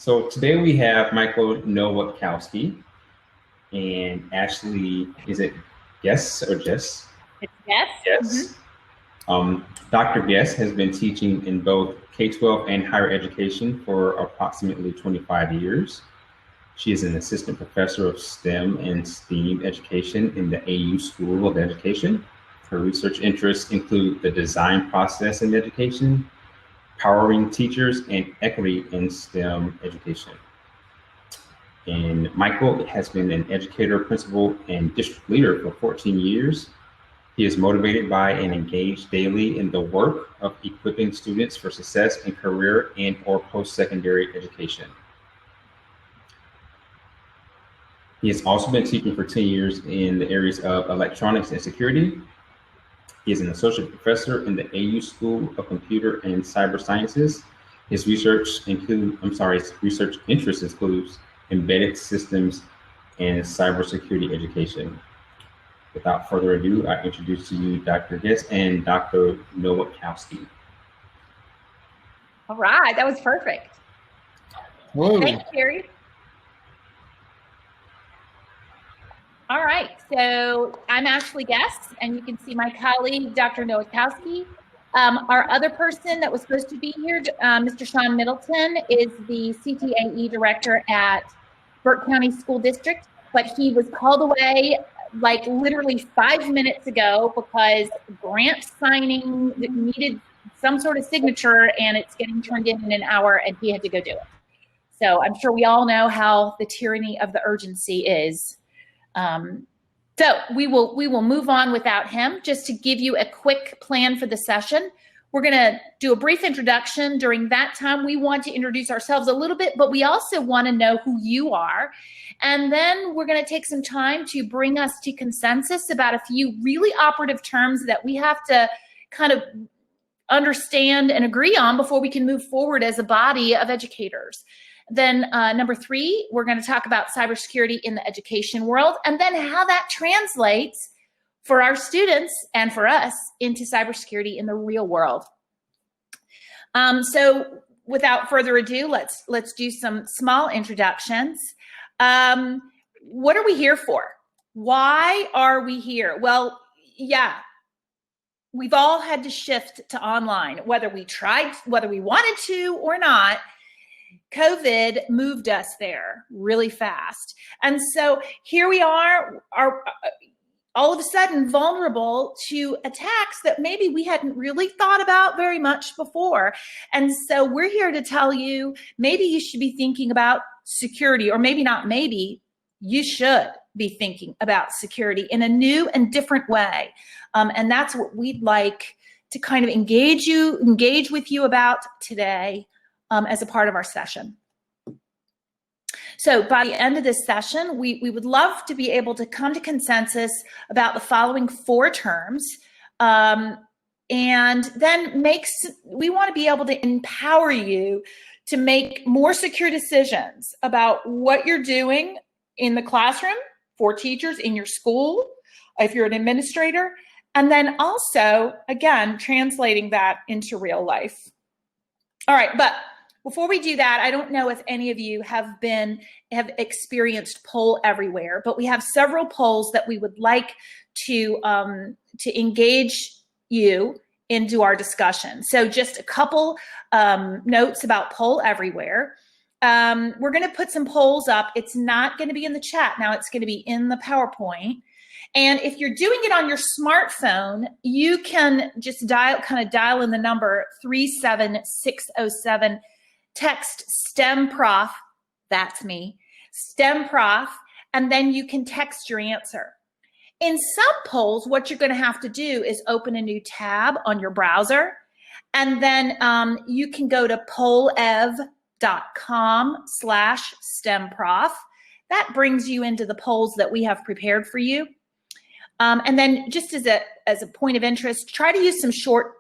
So today we have Michael Nowatkowski and Ashley, is it Gess or Jess? It's Gess. Yes. Dr. Gess has been teaching in both K-12 and higher education for approximately 25 years. She is an assistant professor of STEM and STEAM education in the AU School of Education. Her research interests include the design process in education, powering teachers, and equity in STEM education. And Michael has been an educator, principal, and district leader for 14 years. He is motivated by and engaged daily in the work of equipping students for success in career and or post-secondary education. He has also been teaching for 10 years in the areas of electronics and security. He is an associate professor in the AU School of Computer and Cyber Sciences. His research interests includes embedded systems and cybersecurity education. Without further ado, I introduce to you Dr. Gess and Dr. Nowatkowski. All right, that was perfect. Whoa. Thanks, Terry. All right, so I'm Ashley Gess, and you can see my colleague, Dr. Nowatkowski. Our other person that was supposed to be here, Mr. Sean Middleton, is the CTAE director at Burke County School District, but he was called away like literally 5 minutes ago because grant signing needed some sort of signature, and it's getting turned in an hour, and he had to go do it. So I'm sure we all know how the tyranny of the urgency is. So we will move on without him. Just to give you a quick plan for the session, we're going to do a brief introduction. During that time, we want to introduce ourselves a little bit, but we also want to know who you are. And then we're going to take some time to bring us to consensus about a few really operative terms that we have to kind of understand and agree on before we can move forward as a body of educators. Then number 3, we're going to talk about cybersecurity in the education world, and then how that translates for our students and for us into cybersecurity in the real world. So without further ado, let's do some small introductions. What are we here for? Why are we here? Well, yeah, we've all had to shift to online, whether we wanted to or not. COVID moved us there really fast. And so here we are all of a sudden vulnerable to attacks that maybe we hadn't really thought about very much before. And so we're here to tell you, maybe you should be thinking about security, or maybe not maybe, you should be thinking about security in a new and different way. And that's what we'd like to kind of engage with you about today. As a part of our session. So by the end of this session, we would love to be able to come to consensus about the following 4 terms. And then we want to be able to empower you to make more secure decisions about what you're doing in the classroom, for teachers, in your school, if you're an administrator, and then also, again, translating that into real life. All right, but before we do that, I don't know if any of you have experienced poll everywhere, but we have several polls that we would like to engage you into our discussion. So just a couple notes about poll everywhere. We're going to put some polls up. It's not going to be in the chat now. It's going to be in the PowerPoint. And if you're doing it on your smartphone, you can just dial in the number 37607. Text STEM Prof, that's me, STEM Prof, and then you can text your answer. In some polls, what you're going to have to do is open a new tab on your browser, and then you can go to pollev.com/STEMProf. That brings you into the polls that we have prepared for you. And then just as a point of interest, try to use some short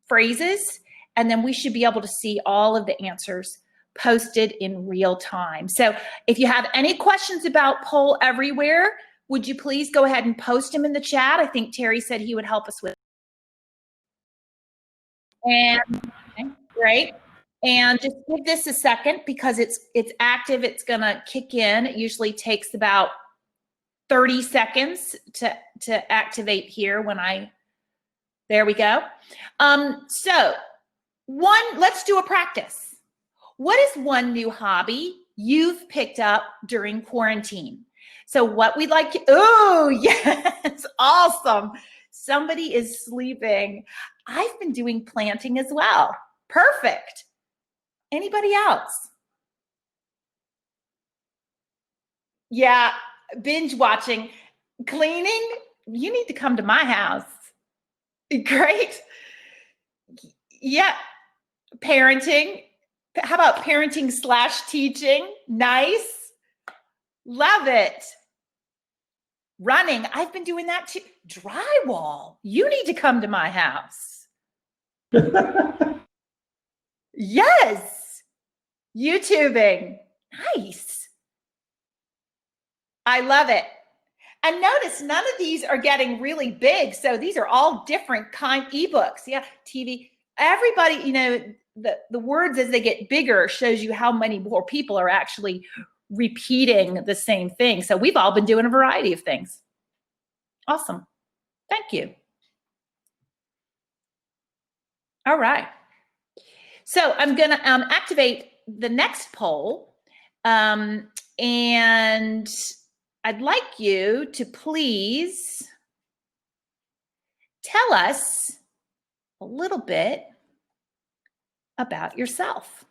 phrases, and then we should be able to see all of the answers posted in real time. So if you have any questions about poll everywhere, would you please go ahead and post them in the chat? I think Terry said he would help us with. And okay, great. And just give this a second because it's active. It's gonna kick in. It usually takes about 30 seconds to activate here when there we go. So let's do a practice. What is one new hobby you've picked up during quarantine? So what we'd like oh, yes, awesome. Somebody is sleeping. I've been doing planting as well. Perfect. Anybody else? Yeah, binge watching. Cleaning, you need to come to my house. Great. Yeah. Parenting. How about parenting / teaching? Nice. Love it. Running. I've been doing that too. Drywall. You need to come to my house. Yes. YouTubing. Nice. I love it. And notice none of these are getting really big. So these are all different kind ebooks. Yeah, TV. Everybody, you know, the words as they get bigger shows you how many more people are actually repeating the same thing. So we've all been doing a variety of things. Awesome. Thank you. All right. So I'm going to activate the next poll. And I'd like you to please tell us a little bit about yourself.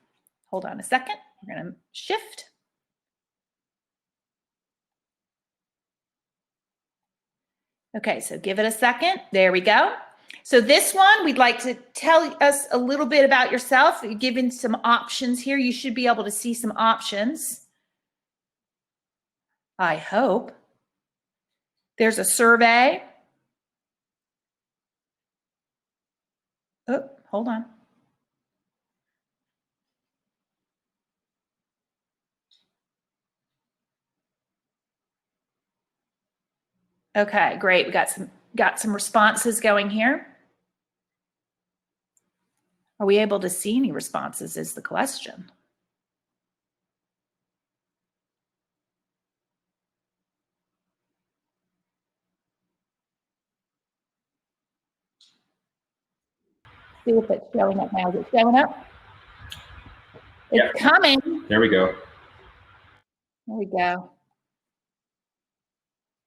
Hold on a second. We're going to shift. Okay, so give it a second. There we go. So this one, we'd like to tell us a little bit about yourself. You're given some options here. You should be able to see some options. I hope. There's a survey. Oh, hold on. Okay, great. We got some responses going here. Are we able to see any responses is the question. See if it's showing up now. Is it showing up? It's coming. There we go. There we go.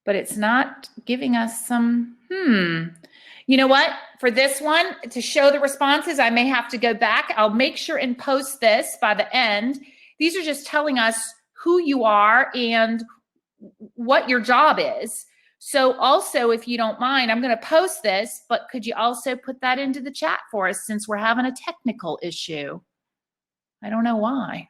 But it's not giving us some, You know what? For this one, to show the responses, I may have to go back. I'll make sure and post this by the end. These are just telling us who you are and what your job is. So also, if you don't mind, I'm going to post this, but could you also put that into the chat for us since we're having a technical issue? I don't know why.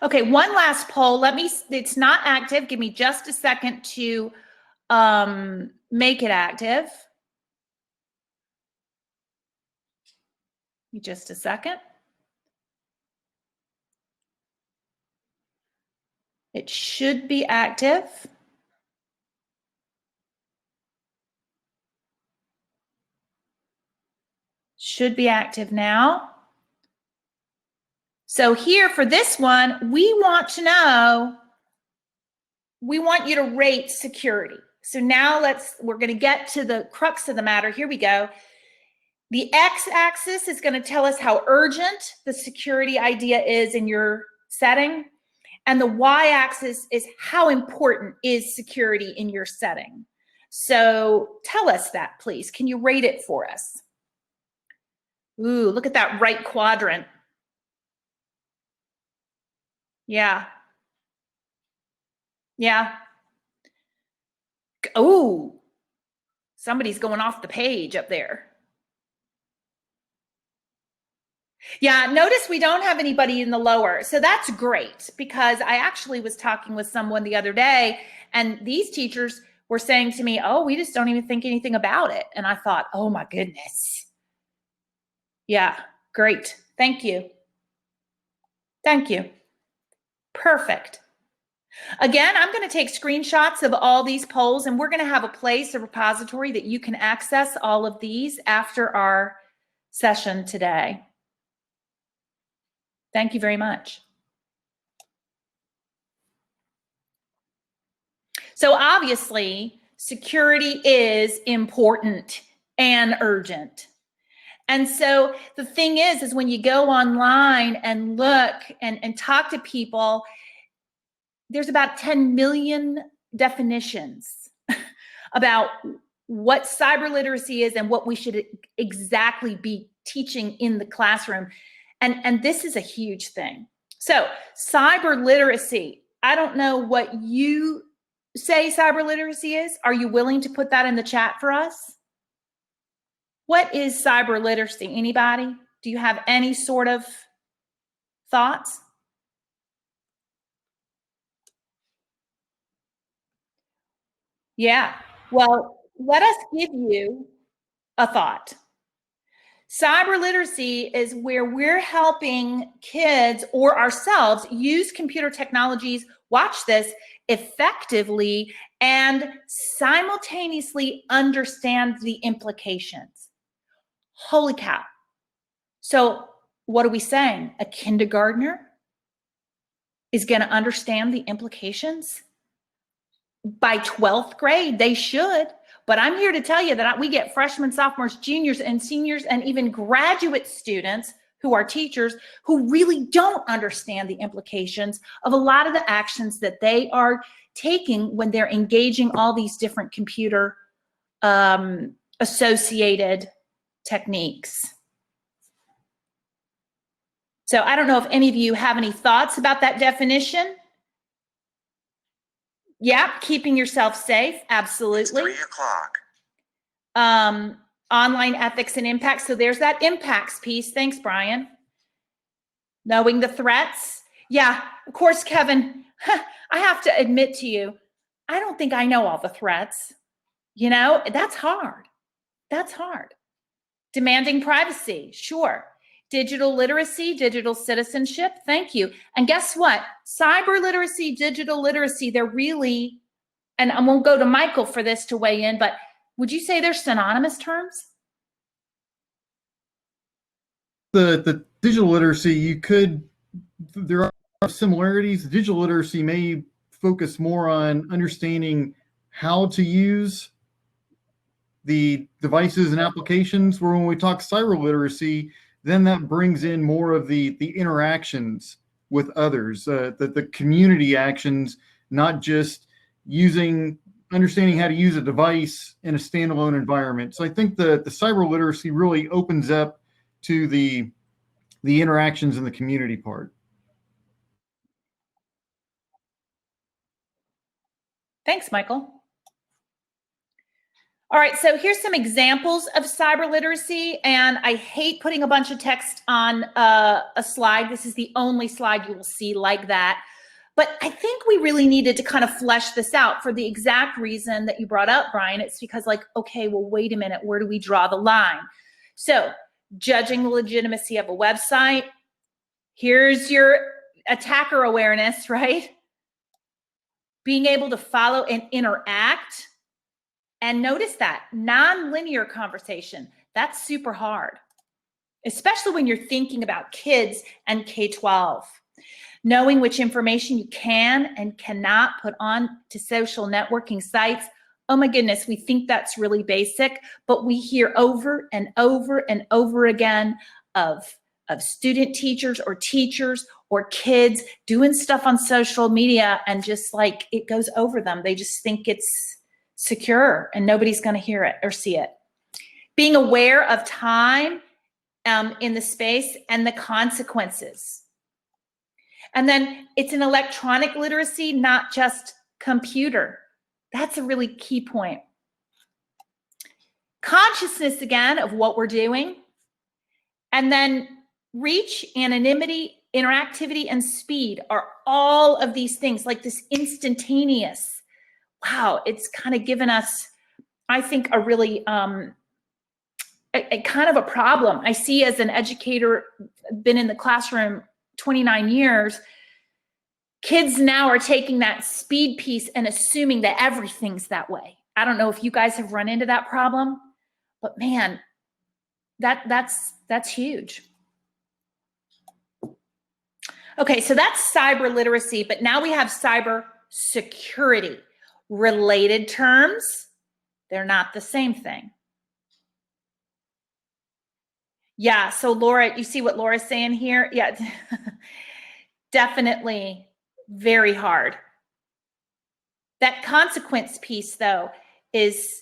Okay, one last poll. It's not active. Give me just a second to make it active. Give me just a second. It should be active. Should be active now. So here for this one, we want to know, we want you to rate security. So now we're going to get to the crux of the matter. Here we go. The x-axis is going to tell us how urgent the security idea is in your setting. And the y-axis is how important is security in your setting. So tell us that, please. Can you rate it for us? Ooh, look at that right quadrant. Yeah. Yeah. Oh, somebody's going off the page up there. Yeah, notice we don't have anybody in the lower. So that's great because I actually was talking with someone the other day and these teachers were saying to me, oh, we just don't even think anything about it. And I thought, oh my goodness, Yeah, great. Thank you. Thank you. Perfect. Again, I'm going to take screenshots of all these polls, and we're going to have a place, a repository that you can access all of these after our session today. Thank you very much. So obviously, security is important and urgent. And so the thing is when you go online and look and talk to people, there's about 10 million definitions about what cyber literacy is and what we should exactly be teaching in the classroom. And this is a huge thing. So cyber literacy, I don't know what you say cyber literacy is. Are you willing to put that in the chat for us? What is cyber literacy? Anybody? Do you have any sort of thoughts? Yeah. Well, let us give you a thought. Cyber literacy is where we're helping kids or ourselves use computer technologies, watch this, effectively and simultaneously understand the implications. Holy cow. So what are we saying? A kindergartner is going to understand the implications? By 12th grade, they should. But I'm here to tell you that we get freshmen, sophomores, juniors, and seniors, and even graduate students who are teachers who really don't understand the implications of a lot of the actions that they are taking when they're engaging all these different computer associated techniques. So I don't know if any of you have any thoughts about that definition. Yeah, keeping yourself safe, absolutely. It's 3 o'clock. Online ethics and impacts. So there's that impacts piece. Thanks, Brian. Knowing the threats. Yeah, of course, Kevin, I have to admit to you, I don't think I know all the threats. You know, that's hard. That's hard. Demanding privacy, sure. Digital literacy, digital citizenship, thank you. And guess what? Cyber literacy, digital literacy, they're really, and I won't go to Michael for this to weigh in, but would you say they're synonymous terms? The digital literacy, there are similarities. Digital literacy may focus more on understanding how to use the devices and applications, where when we talk cyber literacy, then that brings in more of the interactions with others, the community actions, not just understanding how to use a device in a standalone environment. So I think the cyber literacy really opens up to the interactions in the community part. Thanks, Michael. All right, so here's some examples of cyber literacy, and I hate putting a bunch of text on a slide. This is the only slide you will see like that. But I think we really needed to kind of flesh this out for the exact reason that you brought up, Brian. It's because like, okay, well, wait a minute, where do we draw the line? So judging the legitimacy of a website, here's your attacker awareness, right? Being able to follow and interact. And notice that non-linear conversation, that's super hard, especially when you're thinking about kids and K-12. Knowing which information you can and cannot put on to social networking sites. Oh my goodness, we think that's really basic, but we hear over and over and over again of student teachers or kids doing stuff on social media and just like it goes over them. They just think it's secure and nobody's going to hear it or see it. Being aware of time in the space and the consequences. And then it's an electronic literacy, not just computer. That's a really key point. Consciousness again of what we're doing. And then reach, anonymity, interactivity, and speed are all of these things like this instantaneous. Wow, it's kind of given us, I think, a really a kind of a problem. I see as an educator, been in the classroom 29 years, kids now are taking that speed piece and assuming that everything's that way. I don't know if you guys have run into that problem, but man, that's huge. Okay, so that's cyber literacy, but now we have cyber security. Related terms, they're not the same thing. Yeah, so Laura, you see what Laura's saying here? Yeah, definitely very hard. That consequence piece, though, is,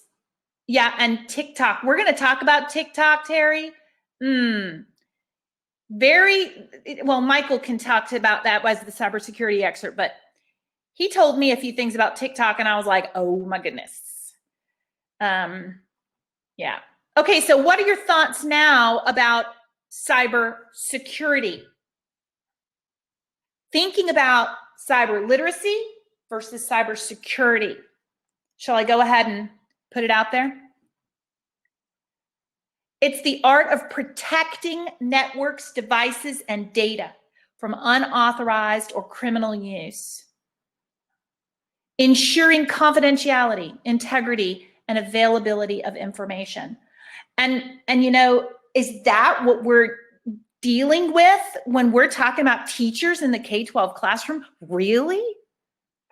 yeah, and TikTok. We're going to talk about TikTok, Terry. Very, well, Michael can talk about that as the cybersecurity expert, but he told me a few things about TikTok, and I was like, oh my goodness. Yeah. Okay, so what are your thoughts now about cyber security? Thinking about cyber literacy versus cyber security. Shall I go ahead and put it out there? It's the art of protecting networks, devices, and data from unauthorized or criminal use. Ensuring confidentiality, integrity, and availability of information. And you know, is that what we're dealing with when we're talking about teachers in the K-12 classroom? Really?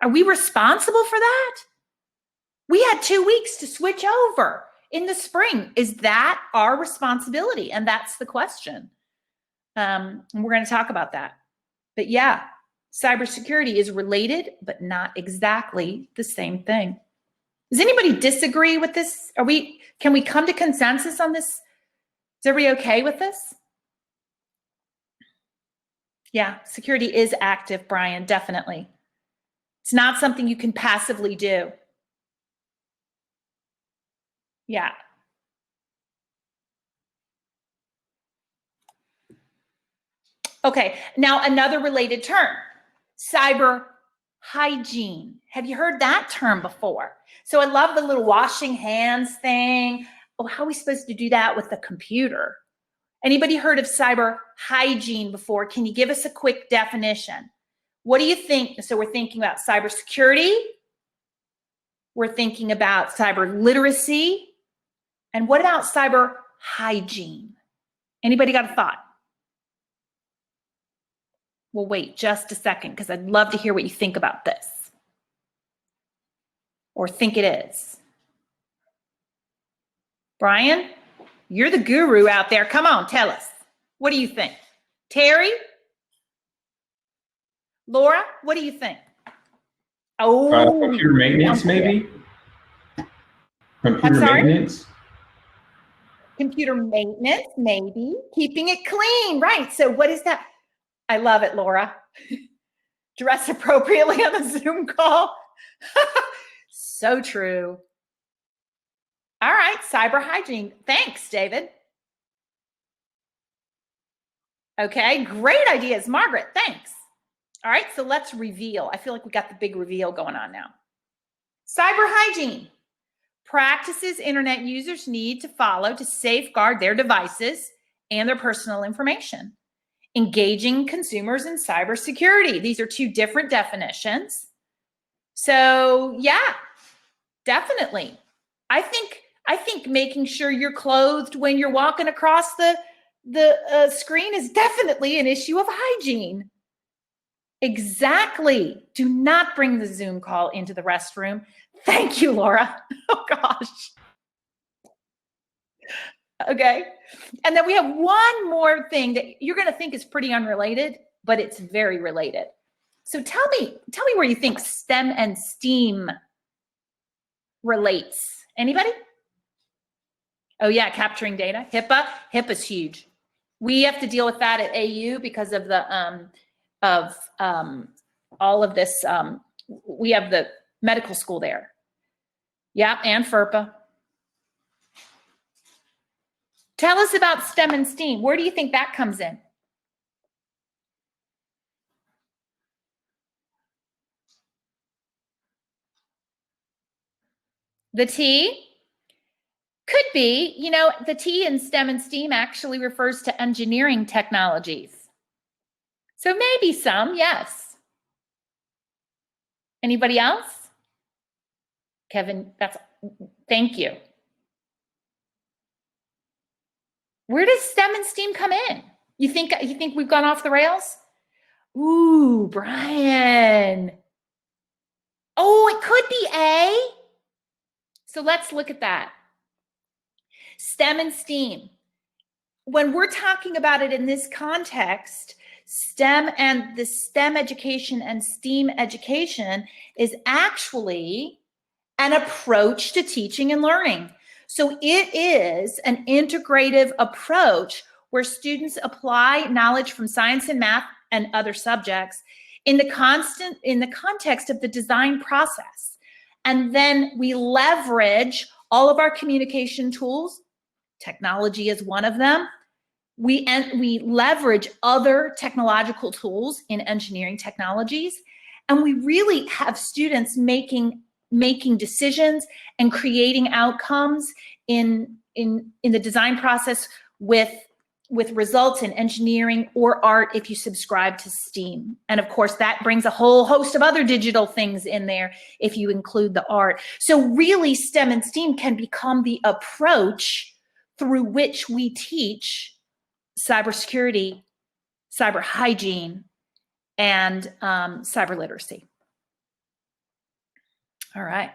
Are we responsible for that? We had 2 weeks to switch over in the spring. Is that our responsibility? And that's the question. And we're going to talk about that. But yeah, cybersecurity is related, but not exactly the same thing. Does anybody disagree with this? Can we come to consensus on this? Is everybody okay with this? Yeah, security is active, Brian, definitely. It's not something you can passively do. Yeah. Okay, now another related term, cyber hygiene. Have you heard that term before? So I love the little washing hands thing. Oh, how are we supposed to do that with the computer? Anybody heard of cyber hygiene before? Can you give us a quick definition? What do you think? So we're thinking about cybersecurity. We're thinking about cyber literacy. And what about cyber hygiene? Anybody got a thought? Well, wait just a second, because I'd love to hear what you think about this. Or think it is. Brian, you're the guru out there. Come on, tell us. What do you think? Terry? Laura, what do you think? Oh, computer maintenance, maybe? Computer maintenance? Computer maintenance, maybe. Keeping it clean, right. So what is that? I love it, Laura. Dress appropriately on a Zoom call. So true. All right, cyber hygiene. Thanks, David. Okay, great ideas. Margaret, thanks. All right, so let's reveal. I feel like we got the big reveal going on now. Cyber hygiene. Practices internet users need to follow to safeguard their devices and their personal information. Engaging consumers in cybersecurity. These are two different definitions. So yeah, definitely. I think making sure you're clothed when you're walking across the screen is definitely an issue of hygiene. Exactly. Do not bring the Zoom call into the restroom. Thank you, Laura. Oh gosh. Okay. And then we have one more thing that you're going to think is pretty unrelated, but it's very related. So tell me where you think STEM and STEAM relates. Anybody? Oh yeah, capturing data. HIPAA's huge. We have to deal with that at AU because of the all of this. We have the medical school there. Yeah, and FERPA. Tell us about STEM and STEAM. Where do you think that comes in? The T. Could be, you know, the T in STEM and STEAM actually refers to engineering technologies. So maybe some, yes. Anybody else? Kevin, thank you. Where does STEM and STEAM come in? You think we've gone off the rails? Ooh, Brian. Oh, it could be A. So let's look at that. STEM and STEAM. When we're talking about it in this context, STEM and the STEM education and STEAM education is actually an approach to teaching and learning. So it is an integrative approach where students apply knowledge from science and math and other subjects in the context of the design process. And then we leverage all of our communication tools. Technology is one of them. We leverage other technological tools in engineering technologies, and we really have students making decisions and creating outcomes in the design process with results in engineering or art if you subscribe to STEAM. And of course, that brings a whole host of other digital things in there if you include the art. So really, STEM and STEAM can become the approach through which we teach cybersecurity, cyber hygiene, and cyber literacy. All right.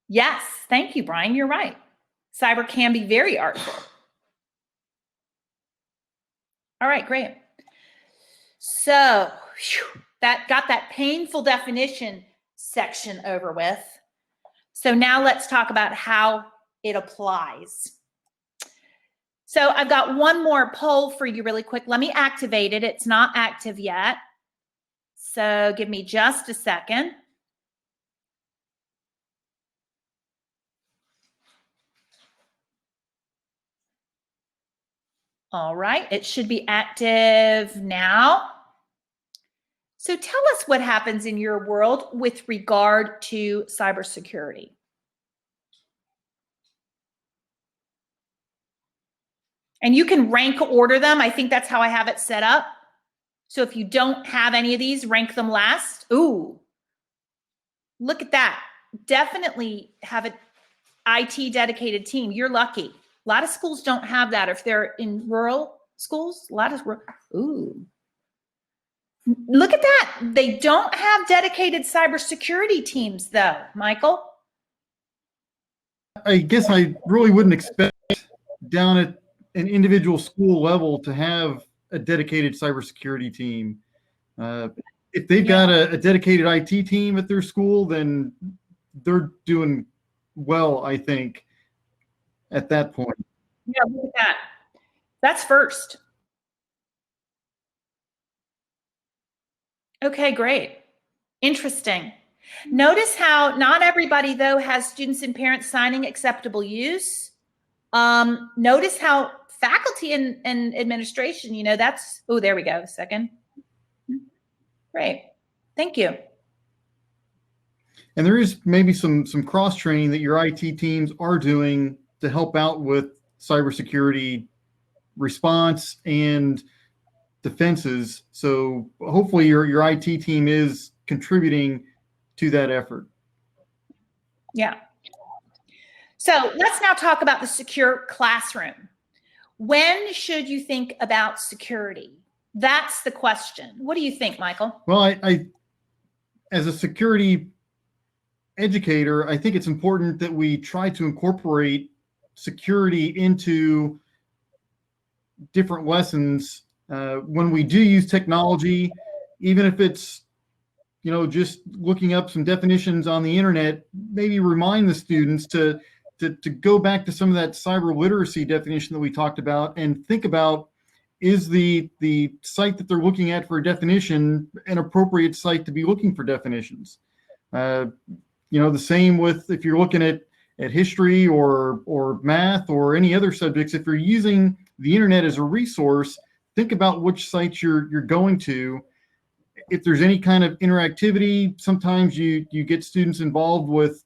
Yes, thank you, Brian. You're right. Cyber can be very artful. All right, great. So that got that painful definition section over with. So now let's talk about how it applies. So I've got one more poll for you really quick. Let me activate it. It's not active yet. So give me just a second. All right, it should be active now. So tell us what happens in your world with regard to cybersecurity. And you can rank order them. I think that's how I have it set up. So if you don't have any of these, rank them last. Ooh, look at that. Definitely have an IT dedicated team. You're lucky. A lot of schools don't have that. If they're in rural schools, ooh. Look at that. They don't have dedicated cybersecurity teams though, Michael. I guess I really wouldn't expect down at an individual school level to have a dedicated cybersecurity team. If they've got a dedicated IT team at their school, then they're doing well, I think, at that point. Yeah, look at that. That's first. Okay, great. Interesting. Notice how not everybody, though, has students and parents signing acceptable use. Notice how faculty and administration, you know, that's, oh, there we go. Second. Great. Thank you. And there is maybe some cross training that your IT teams are doing to help out with cybersecurity response and defenses. So hopefully your IT team is contributing to that effort. Yeah. So let's now talk about the secure classroom. When should you think about security? That's the question. What do you think, Michael? Well, I as a security educator, I think it's important that we try to incorporate security into different lessons when we do use technology, even if it's, you know, just looking up some definitions on the internet. Maybe remind the students to go back to some of that cyber literacy definition that we talked about and think about, is the site that they're looking at for a definition an appropriate site to be looking for definitions? You know, the same with if you're looking at history or math or any other subjects. If you're using the internet as a resource, think about which sites you're going to. If there's any kind of interactivity, sometimes you get students involved with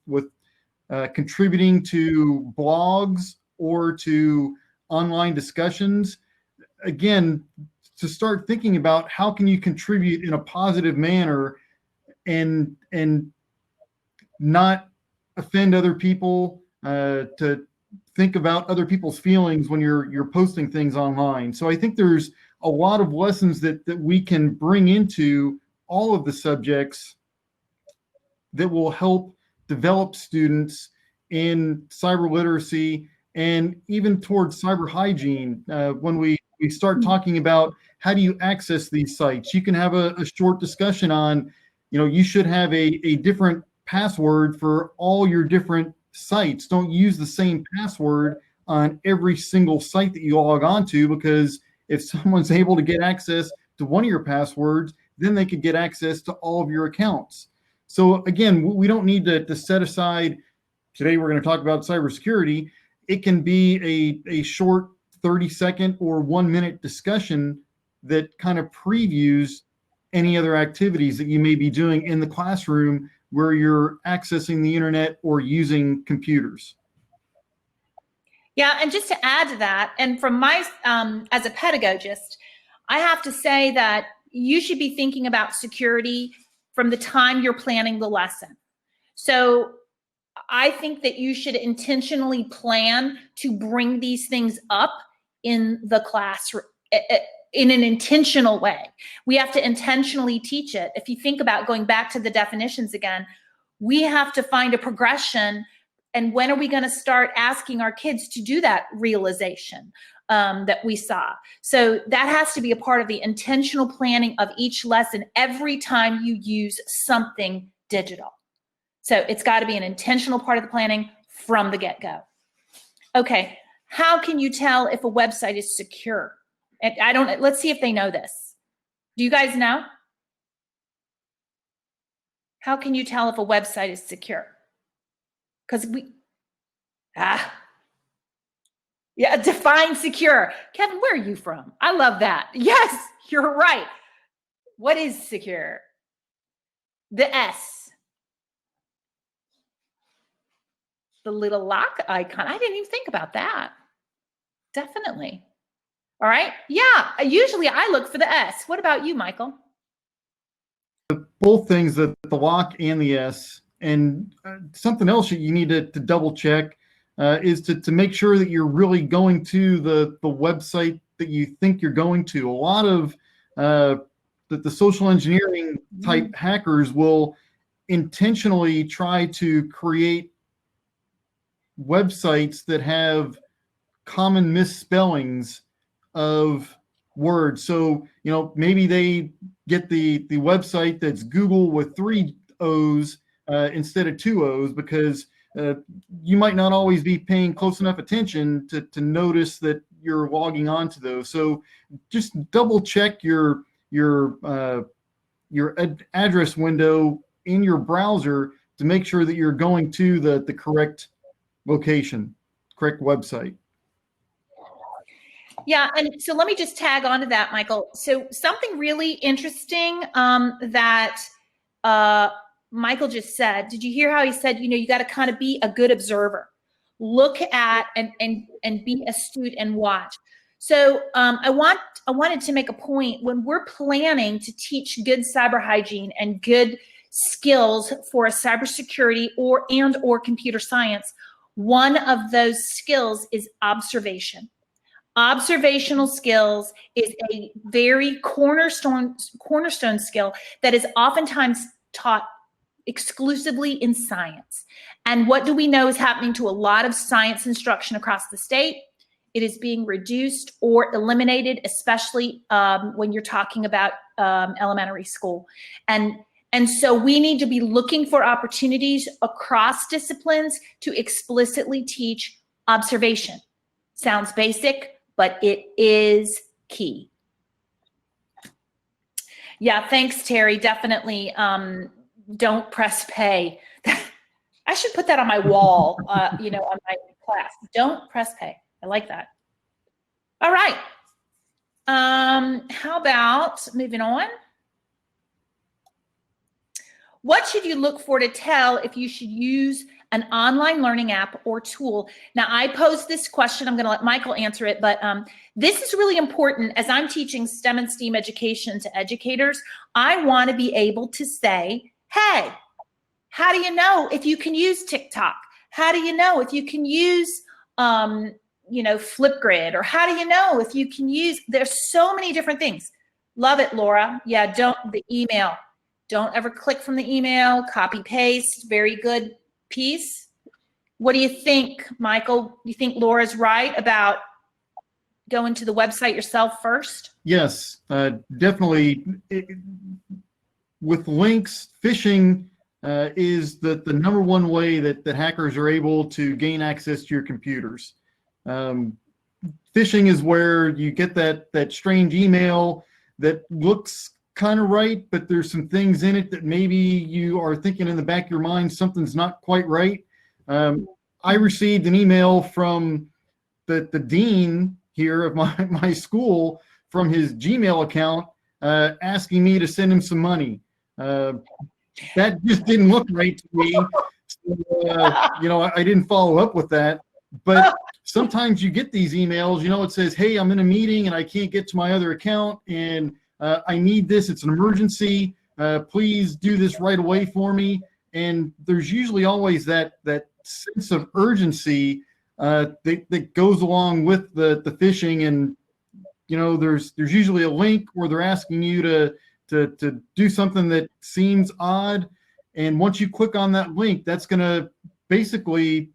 contributing to blogs or to online discussions, again, to start thinking about how can you contribute in a positive manner and not offend other people, to think about other people's feelings when you're posting things online. So I think there's a lot of lessons that we can bring into all of the subjects that will help develop students in cyber literacy and even towards cyber hygiene. When we start talking about how do you access these sites, you can have a short discussion on, you should have a different password for all your different sites. Don't use the same password on every single site that you log on to, because if someone's able to get access to one of your passwords, then they could get access to all of your accounts. So again, we don't need to set aside, today we're going to talk about cybersecurity. It can be a short 30-second or 1-minute discussion that kind of previews any other activities that you may be doing in the classroom where you're accessing the internet or using computers. Yeah, and just to add to that, and from my, as a pedagogist, I have to say that you should be thinking about security from the time you're planning the lesson. So I think that you should intentionally plan to bring these things up in the classroom in an intentional way. We have to intentionally teach it. If you think about going back to the definitions again, we have to find a progression. And when are we going to start asking our kids to do that realization that we saw? So that has to be a part of the intentional planning of each lesson every time you use something digital. So it's got to be an intentional part of the planning from the get-go. Okay, how can you tell if a website is secure? And let's see if they know this. Do you guys know? How can you tell if a website is secure? Because define secure. Kevin, where are you from? I love that. Yes, you're right. What is secure? The S. The little lock icon. I didn't even think about that. Definitely. All right. Yeah. Usually I look for the S. What about you, Michael? Both things, the lock and the S. And something else that you need to double check is to make sure that you're really going to the website that you think you're going to. A lot of the social engineering type hackers will intentionally try to create websites that have common misspellings of words. So, maybe they get the website that's Google with 3 O's instead of 2 O's, because you might not always be paying close enough attention to notice that you're logging on to those. So just double check your address window in your browser to make sure that you're going to the correct location, correct website. Yeah, and so let me just tag on to that, Michael. So something really interesting that Michael just said. Did you hear how he said, you got to kind of be a good observer, look at and be astute and watch. So I wanted to make a point when we're planning to teach good cyber hygiene and good skills for a cybersecurity or computer science. One of those skills is observation. Observational skills is a very cornerstone skill that is oftentimes taught exclusively in science. And what do we know is happening to a lot of science instruction across the state? It is being reduced or eliminated, especially when you're talking about elementary school. And so we need to be looking for opportunities across disciplines to explicitly teach observation. Sounds basic, but it is key. Yeah, thanks, Terry. Definitely don't press pay. I should put that on my wall, on my class. Don't press pay. I like that. All right. How about moving on? What should you look for to tell if you should use an online learning app or tool. Now, I posed this question. I'm going to let Michael answer it, but this is really important. As I'm teaching STEM and STEAM education to educators, I want to be able to say, hey, how do you know if you can use TikTok? How do you know if you can use, Flipgrid? Or how do you know if you can use, there's so many different things. Love it, Laura. Yeah, the email. Don't ever click from the email, copy, paste. Very good piece. What do you think, Michael? You think Laura's right about going to the website yourself first? Yes, definitely. With links, phishing is the number one way that hackers are able to gain access to your computers. Phishing is where you get that strange email that looks kind of right, but there's some things in it that maybe you are thinking in the back of your mind something's not quite right. I received an email from the dean here of my school from his Gmail account asking me to send him some money. That just didn't look right to me. So, I didn't follow up with that. But sometimes you get these emails, it says, hey, I'm in a meeting and I can't get to my other account and I need this. It's an emergency. Please do this right away for me. And there's usually always that sense of urgency that goes along with the phishing. And, there's usually a link where they're asking you to do something that seems odd. And once you click on that link, that's going to basically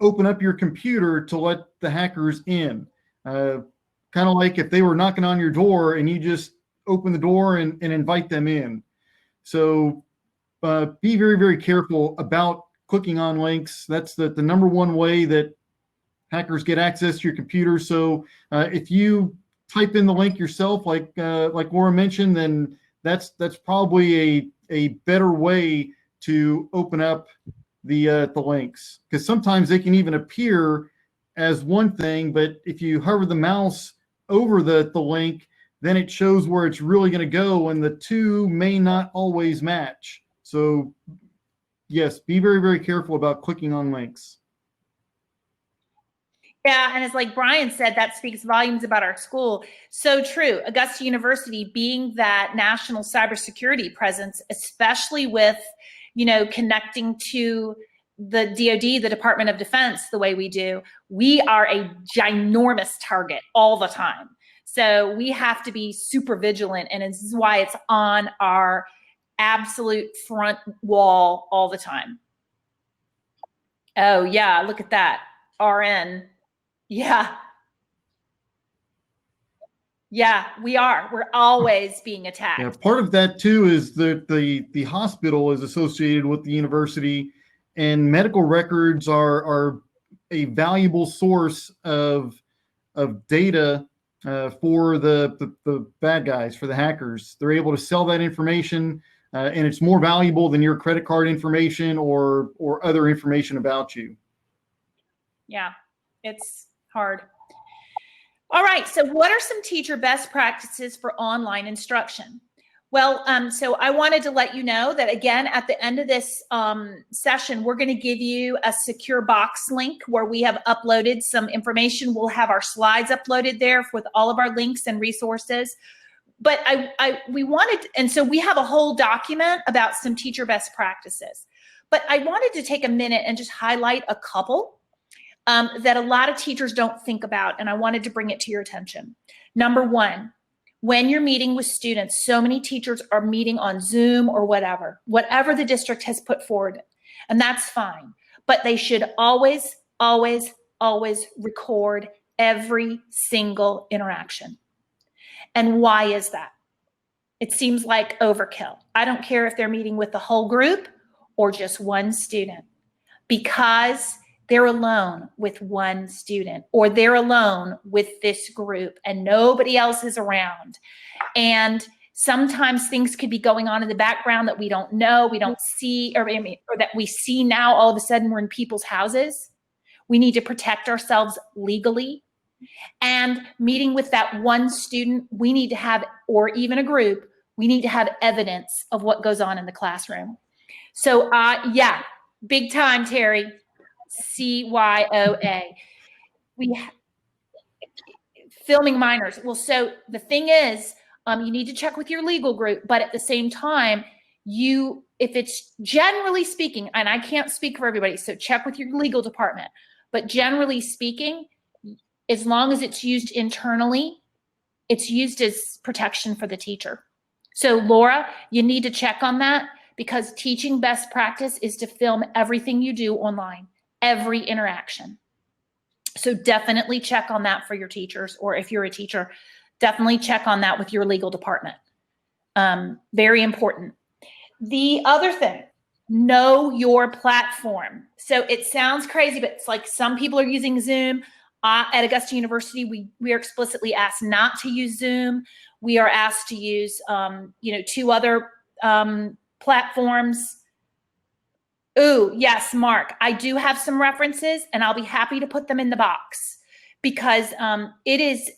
open up your computer to let the hackers in. Kind of like if they were knocking on your door and you just open the door and invite them in. So be very, very careful about clicking on links. That's the number one way that hackers get access to your computer. So if you type in the link yourself, like Laura mentioned, then that's probably a better way to open up the links, because sometimes they can even appear as one thing, but if you hover the mouse over the link, then it shows where it's really going to go, and the two may not always match. So yes, be very, very careful about clicking on links. Yeah, and it's like Brian said, that speaks volumes about our school. So true. Augusta University being that national cybersecurity presence, especially with, connecting to the DoD, the Department of Defense, the way we do, we are a ginormous target all the time. So we have to be super vigilant, and this is why it's on our absolute front wall all the time. Oh yeah, look at that. RN. Yeah. Yeah, we are. We're always being attacked. Yeah, part of that too is that the hospital is associated with the university, and medical records are a valuable source of data for the bad guys, for the hackers. They're able to sell that information, and it's more valuable than your credit card information or other information about you. Yeah, it's hard. All right, so what are some teacher best practices for online instruction? Well, so I wanted to let you know that, again, at the end of this session, we're going to give you a secure box link where we have uploaded some information. We'll have our slides uploaded there with all of our links and resources. But we wanted, and so we have a whole document about some teacher best practices. But I wanted to take a minute and just highlight a couple that a lot of teachers don't think about, and I wanted to bring it to your attention. Number one, when you're meeting with students, so many teachers are meeting on Zoom or whatever the district has put forward, and that's fine. But they should always, always, always record every single interaction. And why is that? It seems like overkill. I don't care if they're meeting with the whole group or just one student, because they're alone with one student, or they're alone with this group and nobody else is around. And sometimes things could be going on in the background that we don't know, we don't see, or that we see now all of a sudden we're in people's houses. We need to protect ourselves legally. And meeting with that one student, we need to have, or even a group, we need to have evidence of what goes on in the classroom. So yeah, Big time, Terry. CYOA. Filming minors. Well, so the thing is, you need to check with your legal group, but at the same time, if it's generally speaking, and I can't speak for everybody, so check with your legal department, but generally speaking, as long as it's used internally, it's used as protection for the teacher. So Laura, you need to check on that, because teaching best practice is to film everything you do online, every interaction. So definitely check on that for your teachers, or if you're a teacher, definitely check on that with your legal department. Very important. The other thing, know your platform. So it sounds crazy, but it's like some people are using Zoom. At Augusta University, we are explicitly asked not to use Zoom. We are asked to use, 2 other platforms. Ooh, yes, Mark, I do have some references, and I'll be happy to put them in the box, because it is,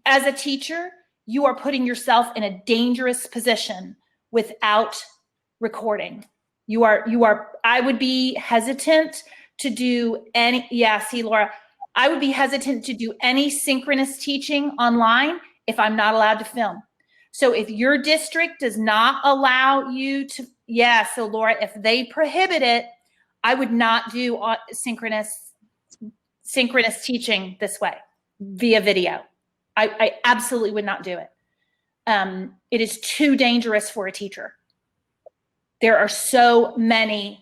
as a teacher, you are putting yourself in a dangerous position without recording. I would be hesitant to do any, Laura, I would be hesitant to do any synchronous teaching online if I'm not allowed to film. So if your district does not allow you to, so Laura, if they prohibit it, I would not do synchronous teaching this way via video. I absolutely would not do it. It is too dangerous for a teacher. There are so many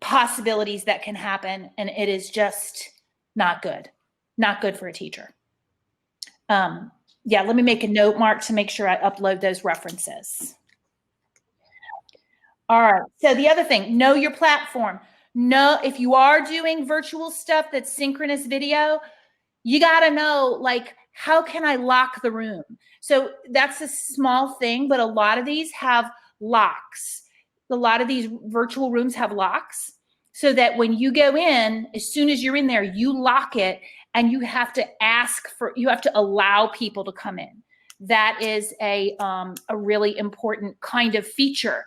possibilities that can happen, and it is just not good. Not good for a teacher. Let me make a note, Mark, to make sure I upload those references. All right. So the other thing, know your platform. Know if you are doing virtual stuff that's synchronous video, you got to know, like, how can I lock the room? So that's a small thing, but a lot of these have locks. A lot of these virtual rooms have locks, so that when you go in, as soon as you're in there, you lock it, and you have to you have to allow people to come in. That is a really important kind of feature.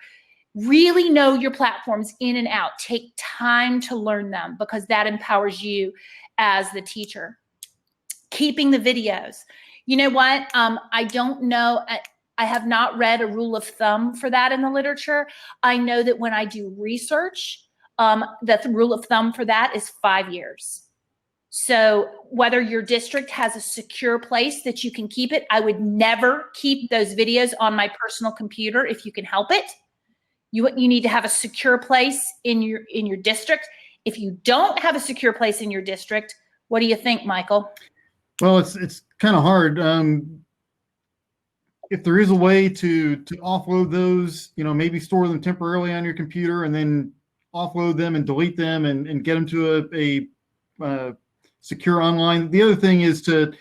Really know your platforms in and out. Take time to learn them, because that empowers you as the teacher. Keeping the videos. You know what? I don't know. I have not read a rule of thumb for that in the literature. I know that when I do research, the rule of thumb for that is 5 years. So whether your district has a secure place that you can keep it, I would never keep those videos on my personal computer if you can help it. You need to have a secure place in your district. If you don't have a secure place in your district, what do you think, Michael? Well, it's kind of hard. If there is a way to offload those, maybe store them temporarily on your computer and then offload them and delete them and get them to a secure online. The other thing is a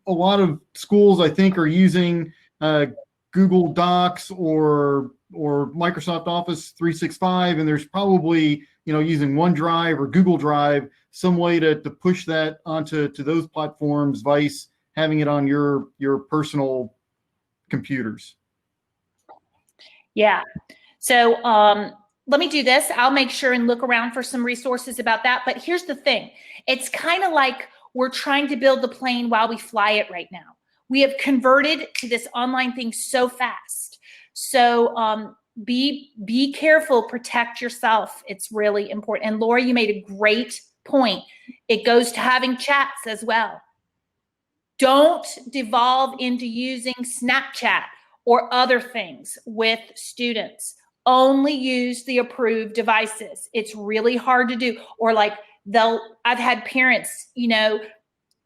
lot of schools, I think, are using Google Docs or Microsoft Office 365, and there's probably, using OneDrive or Google Drive, some way to push that onto those platforms, vice having it on your personal computers. Yeah. So let me do this. I'll make sure and look around for some resources about that. But here's the thing. It's kind of like we're trying to build the plane while we fly it right now. We have converted to this online thing so fast. So be careful, protect yourself. It's really important. And Laura, you made a great point. It goes to having chats as well. Don't devolve into using Snapchat or other things with students. Only use the approved devices. It's really hard to do. Or like I've had parents, that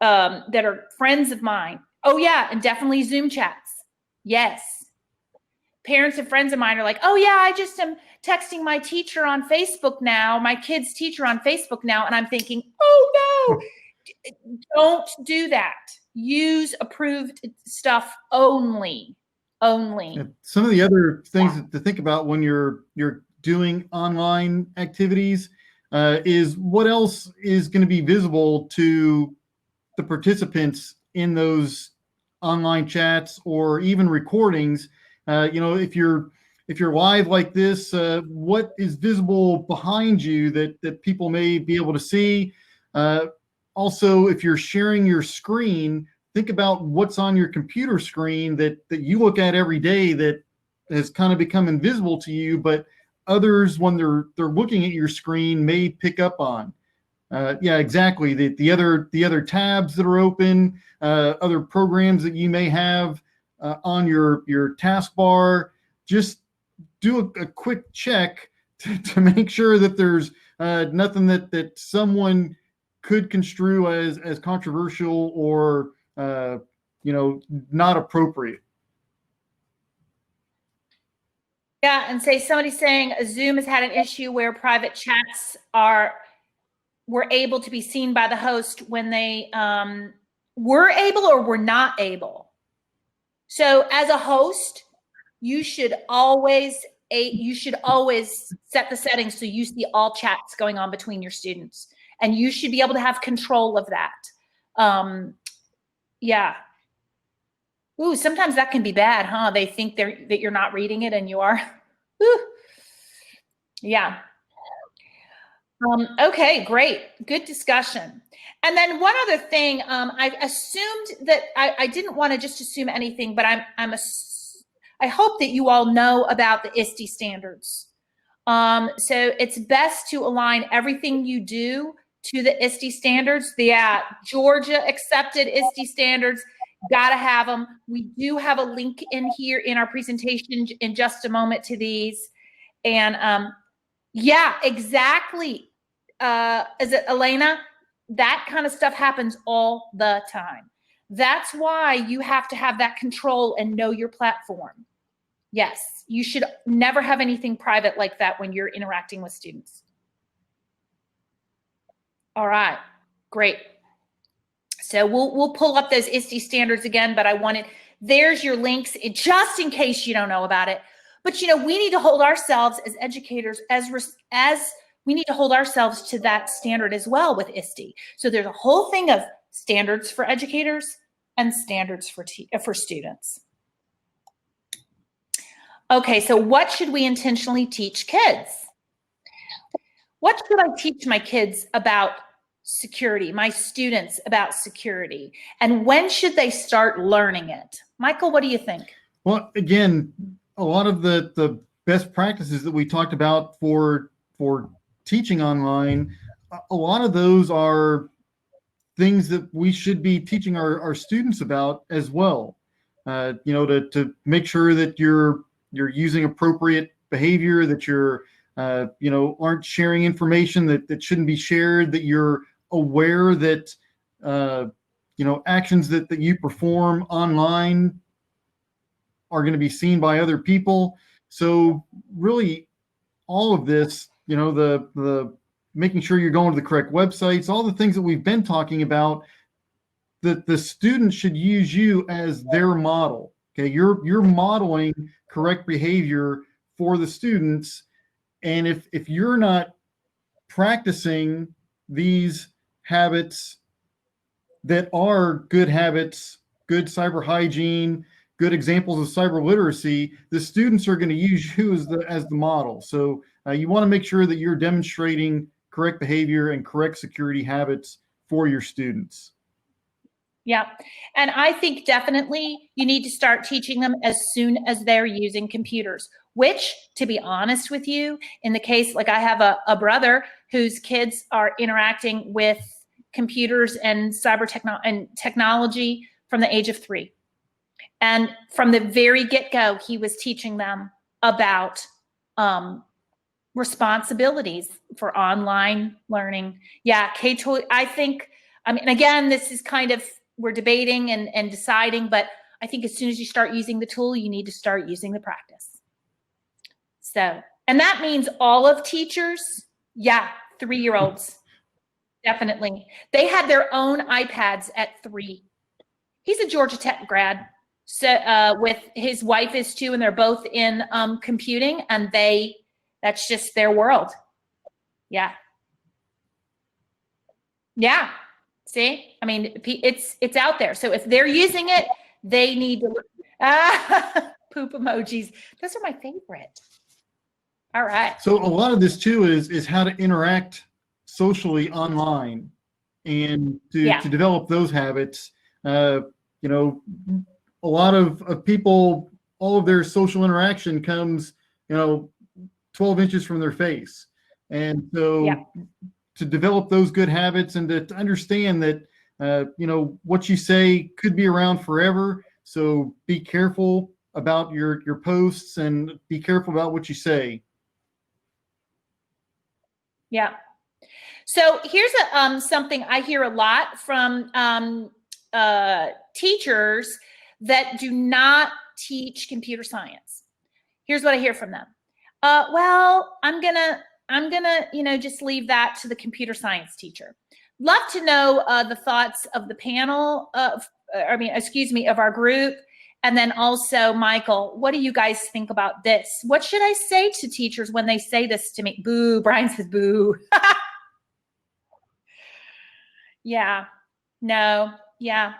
are friends of mine. Oh yeah, and definitely Zoom chats. Yes. Parents and friends of mine are like, oh yeah, I just am texting my teacher on Facebook now, my kid's teacher on Facebook now. And I'm thinking, oh no, don't do that. Use approved stuff only. Some of the other things to think about when you're doing online activities is what else is going to be visible to the participants in those online chats or even recordings. If you're if you're live like this, what is visible behind you that people may be able to see. Also, if you're sharing your screen, think about what's on your computer screen that you look at every day that has kind of become invisible to you, but others, when they're looking at your screen, may pick up on. Yeah, exactly. The other tabs that are open, other programs that you may have on your taskbar. Just do a quick check to make sure that there's nothing that someone could construe as controversial or not appropriate. Yeah, and somebody's saying Zoom has had an issue where private chats were able to be seen by the host when they were able or were not able. So as a host, you should always set the settings so you see all chats going on between your students, and you should be able to have control of that. Yeah. Ooh, sometimes that can be bad, huh? They think that you're not reading it and you are. Ooh. Yeah. Okay, great. Good discussion. And then one other thing, I assumed that I didn't want to just assume anything, but I hope that you all know about the ISTE standards. So it's best to align everything you do to the ISTE standards. The Georgia accepted ISTE standards, got to have them. We do have a link in here in our presentation in just a moment to these. And yeah, exactly. Is it Elena? That kind of stuff happens all the time. That's why you have to have that control and know your platform. Yes, you should never have anything private like that when you're interacting with students. All right, great. So we'll pull up those ISTE standards again, but there's your links just in case you don't know about it. But we need to hold ourselves as educators as we need to hold ourselves to that standard as well with ISTE. So there's a whole thing of standards for educators and standards for students. Okay, so what should we intentionally teach kids? What should I teach my kids about security, my students about security? And when should they start learning it? Michael, what do you think? Well, again, a lot of the best practices that we talked about for teaching online, a lot of those are things that we should be teaching our students about as well. To make sure that you're using appropriate behavior, that you're aren't sharing information that shouldn't be shared, that you're aware that actions that you perform online are going to be seen by other people. So really all of this, the making sure you're going to the correct websites, all the things that we've been talking about, that the students should use you as their model. Okay, you're modeling correct behavior for the students. And if you're not practicing these habits that are good habits, good cyber hygiene, good examples of cyber literacy, the students are going to use you as the model. So you want to make sure that you're demonstrating correct behavior and correct security habits for your students. Yeah. And I think definitely you need to start teaching them as soon as they're using computers, which, to be honest with you, in the case, like I have a brother whose kids are interacting with computers and technology from the age of 3. And from the very get-go, he was teaching them about responsibilities for online learning. Yeah, I think, again, this is kind of, we're debating and deciding, but I think as soon as you start using the tool, you need to start using the practice. So, and that means all of teachers, yeah, 3-year-olds, definitely. They had their own iPads at 3. He's a Georgia Tech grad. So with his wife is too, and they're both in computing, and that's just their world. Yeah. Yeah. See, it's out there. So if they're using it, they need to. Poop emojis. Those are my favorite. All right. So a lot of this too is how to interact socially online and to develop those habits. You know, a lot of people, all of their social interaction comes, 12 inches from their face. And so to develop those good habits and to understand that, what you say could be around forever. So be careful about your posts and be careful about what you say. Yeah. So here's something I hear a lot from teachers that do not teach computer science. Here's what I hear from them. Well, I'm gonna, just leave that to the computer science teacher. Love to know the thoughts of the panel of our group. And then also, Michael, what do you guys think about this? What should I say to teachers when they say this to me? Boo, Brian says boo. Yeah, no, yeah.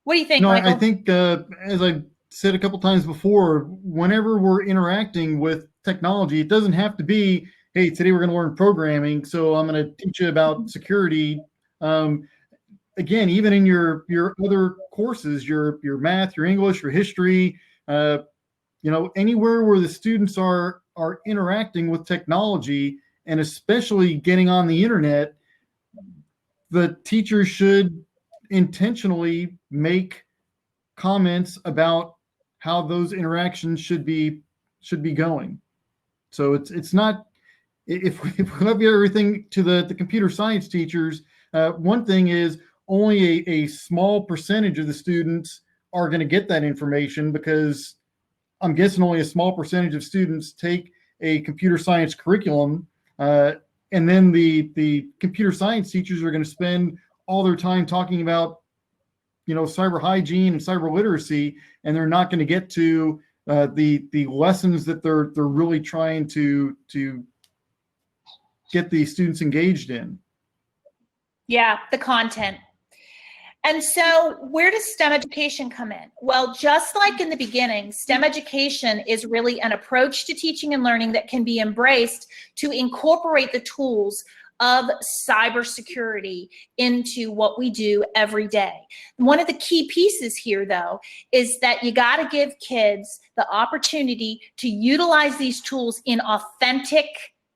What do you think, Michael? I think, as I said a couple times before, whenever we're interacting with technology, it doesn't have to be, hey, today we're going to learn programming, so I'm going to teach you about security. Again, even in your other courses, your math, your English, your history, anywhere where the students are interacting with technology, and especially getting on the internet, the teacher should intentionally make comments about how those interactions should be going. So it's not, if we have everything to the computer science teachers, one thing is only a small percentage of the students are going to get that information, because I'm guessing only a small percentage of students take a computer science curriculum, and then the computer science teachers are going to spend all their time talking about cyber hygiene and cyber literacy, and they're not going to get to the lessons that they're really trying to get the students engaged in. Yeah, the content. And so where does STEM education come in? Well, just like in the beginning, STEM education is really an approach to teaching and learning that can be embraced to incorporate the tools of cybersecurity into what we do every day. One of the key pieces here, though, is that you got to give kids the opportunity to utilize these tools in authentic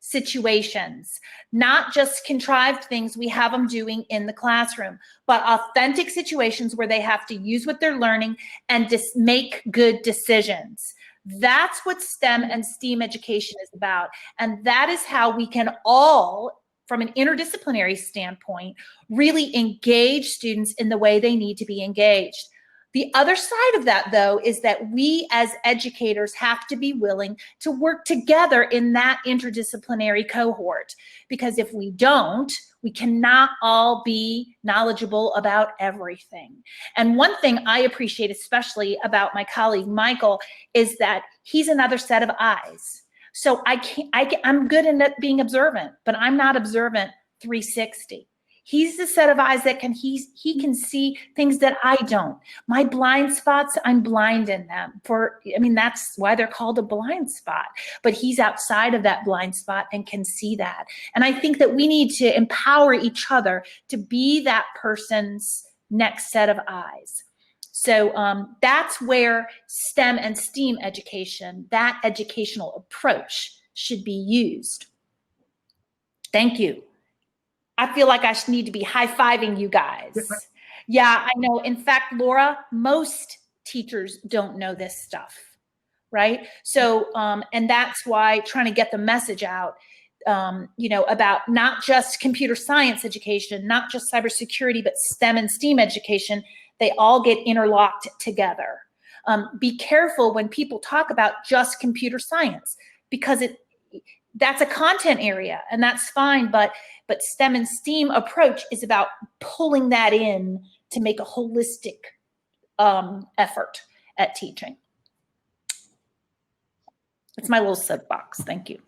situations, not just contrived things we have them doing in the classroom, but authentic situations where they have to use what they're learning and just make good decisions. That's what STEM and STEAM education is about. And that is how we can all, from an interdisciplinary standpoint, really engage students in the way they need to be engaged. The other side of that, though, is that we as educators have to be willing to work together in that interdisciplinary cohort, because if we don't, we cannot all be knowledgeable about everything. And one thing I appreciate especially about my colleague Michael is that he's another set of eyes. So I'm good in being observant, but I'm not observant 360. He's the set of eyes that he can see things that I don't. My blind spots, I'm blind in them. That's why they're called a blind spot. But he's outside of that blind spot and can see that. And I think that we need to empower each other to be that person's next set of eyes. So that's where STEM and STEAM education, that educational approach, should be used. Thank you. I feel like I need to be high-fiving you guys. Yeah, I know. In fact, Laura, most teachers don't know this stuff, right? So, and that's why trying to get the message out, about not just computer science education, not just cybersecurity, but STEM and STEAM education, they all get interlocked together. Be careful when people talk about just computer science, because that's a content area, and that's fine, but STEM and STEAM approach is about pulling that in to make a holistic effort at teaching. That's my little soapbox. Thank you.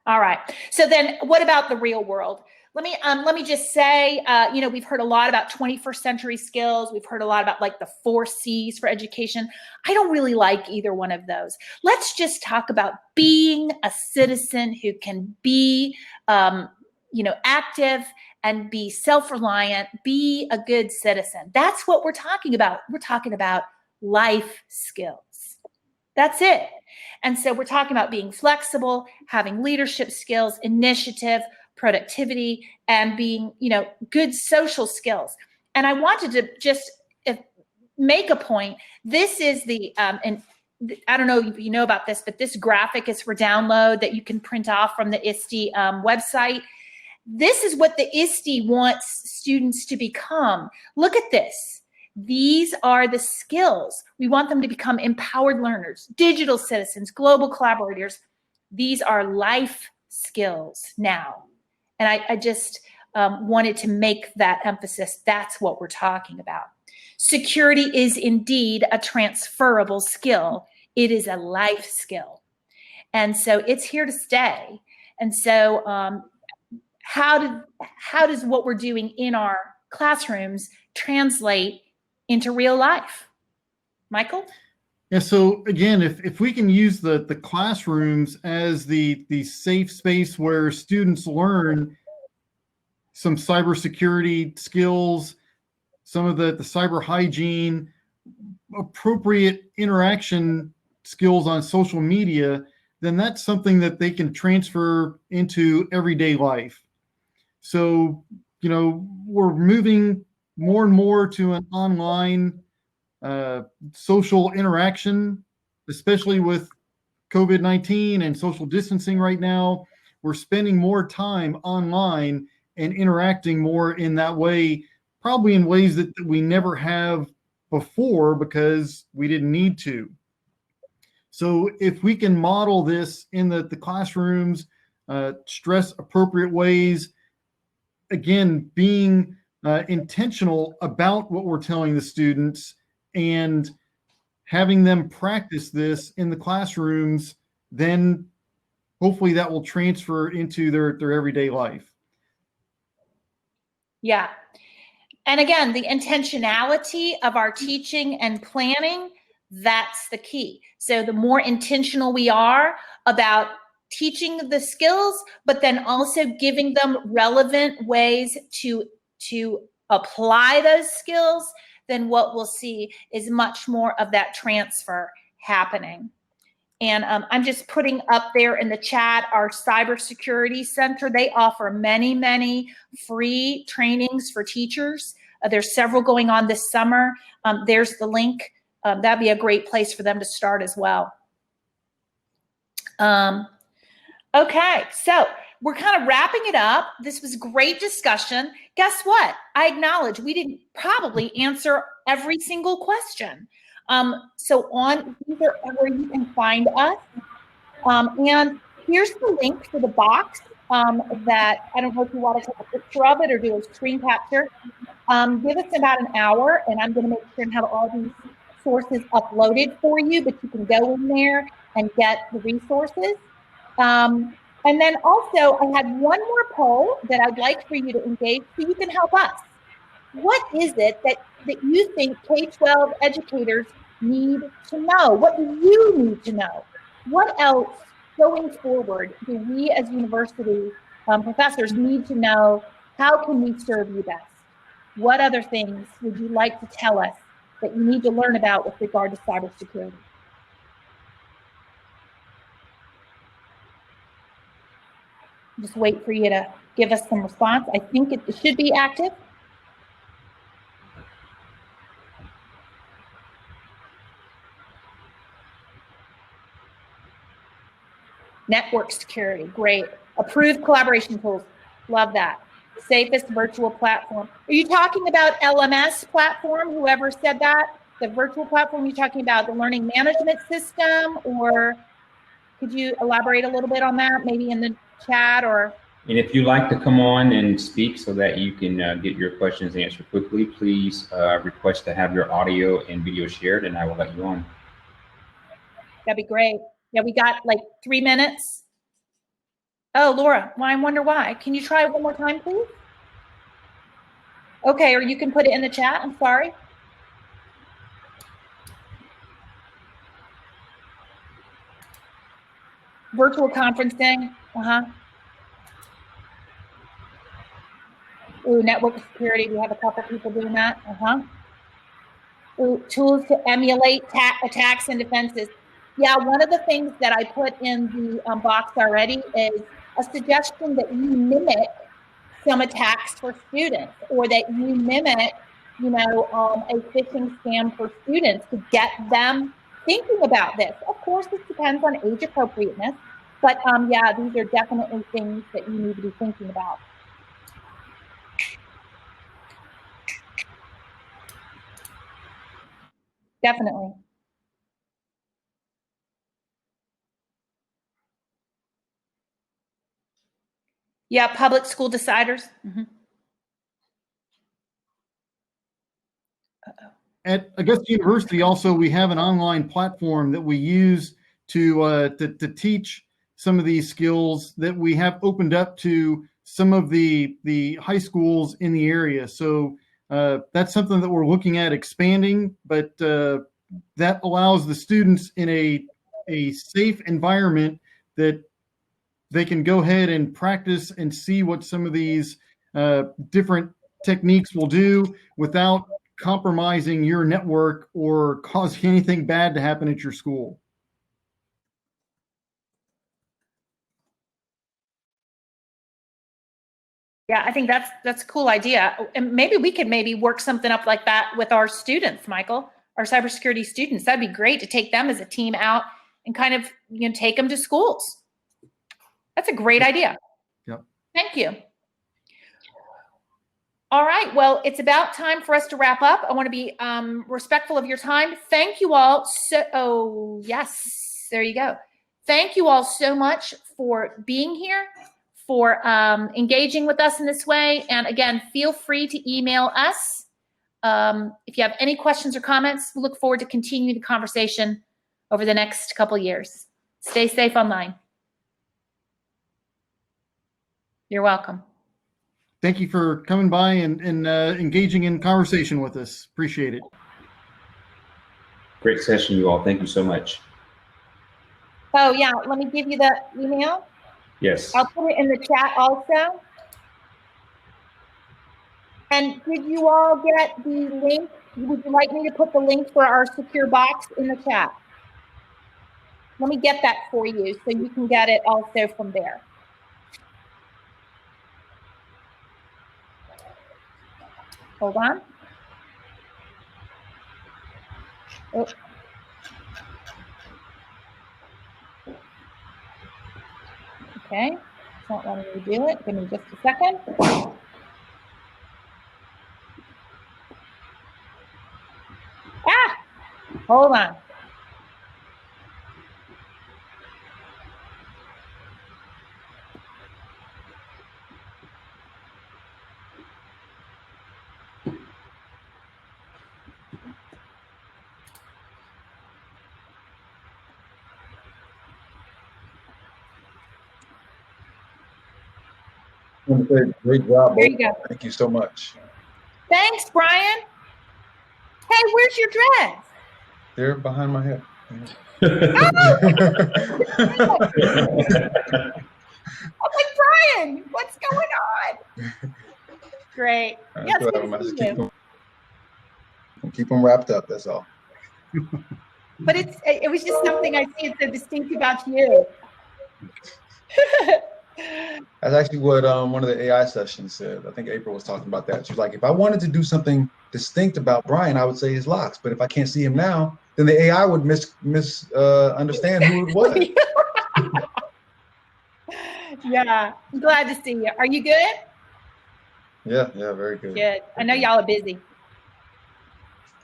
All right. So then what about the real world? Let me just say, you know, we've heard a lot about 21st century skills. We've heard a lot about like the 4 C's for education. I don't really like either one of those. Let's just talk about being a citizen who can be, you know, active and be self-reliant, be a good citizen. That's what we're talking about. We're talking about life skills. That's it. And so we're talking about being flexible, having leadership skills, initiative, productivity, and being, you know, good social skills. And I wanted to just make a point. This is the, and I don't know if you know about this, but this graphic is for download that you can print off from the ISTE website. This is what the ISTE wants students to become. Look at this. These are the skills. We want them to become empowered learners, digital citizens, global collaborators. These are life skills now. And I just wanted to make that emphasis. That's what we're talking about. Security is indeed a transferable skill. It is a life skill. And so it's here to stay. And so how does what we're doing in our classrooms translate into real life? Michael? Yeah, so again, if we can use the classrooms as the safe space where students learn some cybersecurity skills, some of the cyber hygiene, appropriate interaction skills on social media, then that's something that they can transfer into everyday life. So, you know, we're moving more and more to an online social interaction, especially with COVID-19 and social distancing right now. We're spending more time online and interacting more in that way, probably in ways that we never have before because we didn't need to. So if we can model this in the classrooms, stress appropriate ways, again, being intentional about what we're telling the students and having them practice this in the classrooms, then hopefully that will transfer into their everyday life. Yeah. And again, the intentionality of our teaching and planning, that's the key. So the more intentional we are about teaching the skills, but then also giving them relevant ways to apply those skills, then what we'll see is much more of that transfer happening. And I'm just putting up there in the chat our Cybersecurity Center. They offer many, many free trainings for teachers. There's several going on this summer. There's the link. That'd be a great place for them to start as well. Okay, so we're kind of wrapping it up. This was great discussion. Guess what? I acknowledge we didn't probably answer every single question. So on either where you can find us. And here's the link for the box that I don't know if you want to take a picture of it or do a screen capture. Give us about an hour and I'm going to make sure and have all these sources uploaded for you, but you can go in there and get the resources. And then also I had one more poll that I'd like for you to engage so you can help us. What is it that you think K-12 educators need to know? What do you need to know? What else going forward do we as university professors need to know? How can we serve you best? What other things would you like to tell us that you need to learn about with regard to cybersecurity? Just wait for you to give us some response. I think it should be active. Network security, great. Approved collaboration tools, love that. Safest virtual platform. Are you talking about LMS platform, whoever said that? The virtual platform, you're talking about the learning management system, or could you elaborate a little bit on that, maybe in the chat or? And if you'd like to come on and speak so that you can get your questions answered quickly, please request to have your audio and video shared and I will let you on. That'd be great. Yeah, we got like 3 minutes. Oh, Laura, well, I wonder why. Can you try it one more time, please? Okay, or you can put it in the chat. I'm sorry. Virtual conferencing. Ooh, network security. We have a couple people doing that. Ooh, tools to emulate attacks and defenses. Yeah, one of the things that I put in the box already is a suggestion that you mimic some attacks for students, or that you mimic, a phishing scam for students to get them thinking about this. Of course, this depends on age appropriateness, but yeah, these are definitely things that you need to be thinking about. Definitely. Yeah, public school deciders. At Augusta University, also, we have an online platform that we use to teach some of these skills that we have opened up to some of the high schools in the area. So that's something that we're looking at expanding, but that allows the students in a safe environment that they can go ahead and practice and see what some of these different techniques will do without compromising your network or causing anything bad to happen at your school. Yeah, I think that's a cool idea. And maybe we could work something up like that with our students, Michael, our cybersecurity students. That'd be great to take them as a team out and kind of, take them to schools. That's a great idea. Yep. Thank you. All right. Well, it's about time for us to wrap up. I want to be respectful of your time. Thank you all. Oh, yes. There you go. Thank you all so much for being here, for engaging with us in this way. And again, feel free to email us if you have any questions or comments. We look forward to continuing the conversation over the next couple years. Stay safe online. You're welcome. Thank you for coming by and engaging in conversation with us. Appreciate it. Great session, you all. Thank you so much. Oh, yeah. Let me give you the email. Yes. I'll put it in the chat also. And did you all get the link? Would you like me to put the link for our secure box in the chat? Let me get that for you so you can get it also from there. Hold on. Oh. Okay, it's not letting me do it. Give me just a second. Ah, hold on. Great job. There you go. Thank you so much. Thanks, Brian. Hey, where's your dress? They're behind my head. I'm like, Brian, what's going on? Great. Yes, keep them wrapped up. That's all. But it was just something I see it's so distinct about you. That's actually what one of the AI sessions said. I think April was talking about that. She's like, if I wanted to do something distinct about Brian, I would say his locks. But if I can't see him now, then the AI would understand who it was. Yeah, I'm glad to see you. Are you good? Yeah, very good. Good. I know y'all are busy.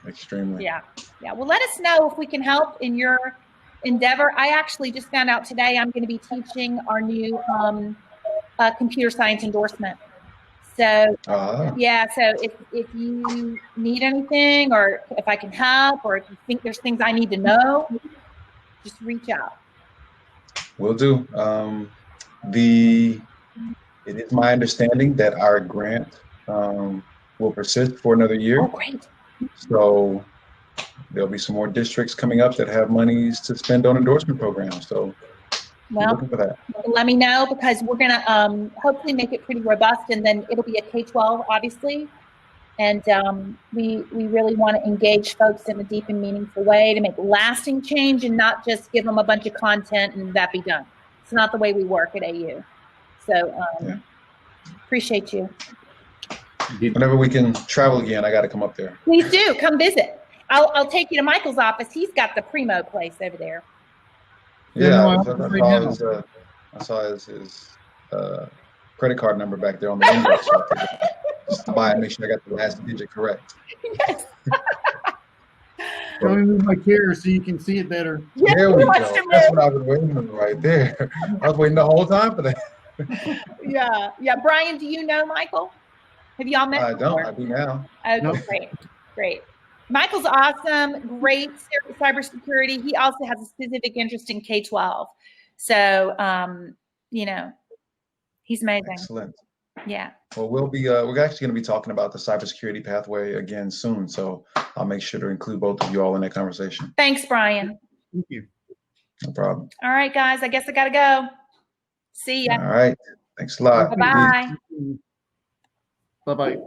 Extremely. Yeah. Well, let us know if we can help in your endeavor. I actually just found out today I'm going to be teaching our new computer science endorsement. So yeah, so if you need anything, or if I can help, or if you think there's things I need to know, just reach out. Will do. It is my understanding that our grant will persist for another year. Oh, great. So there'll be some more districts coming up that have monies to spend on endorsement programs. So we're Well, looking for that. let me know, because we're going to hopefully make it pretty robust, and then it'll be a K-12, obviously. And we really want to engage folks in a deep and meaningful way to make lasting change, and not just give them a bunch of content and that be done. It's not the way we work at AU. So appreciate you. Whenever we can travel again, I got to come up there. Please do come visit. I'll take you to Michael's office. He's got the primo place over there. Yeah, I saw his credit card number back there on the index. Just to buy and make sure I got the last digit correct. Yes. Let me move my chair so you can see it better. Yes, There we go. That's move. what I was waiting on right there. I was waiting the whole time for that. Yeah. Brian, do you know Michael? Have y'all met I before? don't. I do now. Okay, Nope. great. Michael's awesome, great cybersecurity. He also has a specific interest in K-12. So, he's amazing. Excellent. Yeah. Well, we're actually going to be talking about the cybersecurity pathway again soon. So I'll make sure to include both of you all in that conversation. Thanks, Brian. Thank you. No problem. All right, guys, I guess I got to go. See ya. All right. Thanks a lot. Bye-bye. Bye-bye.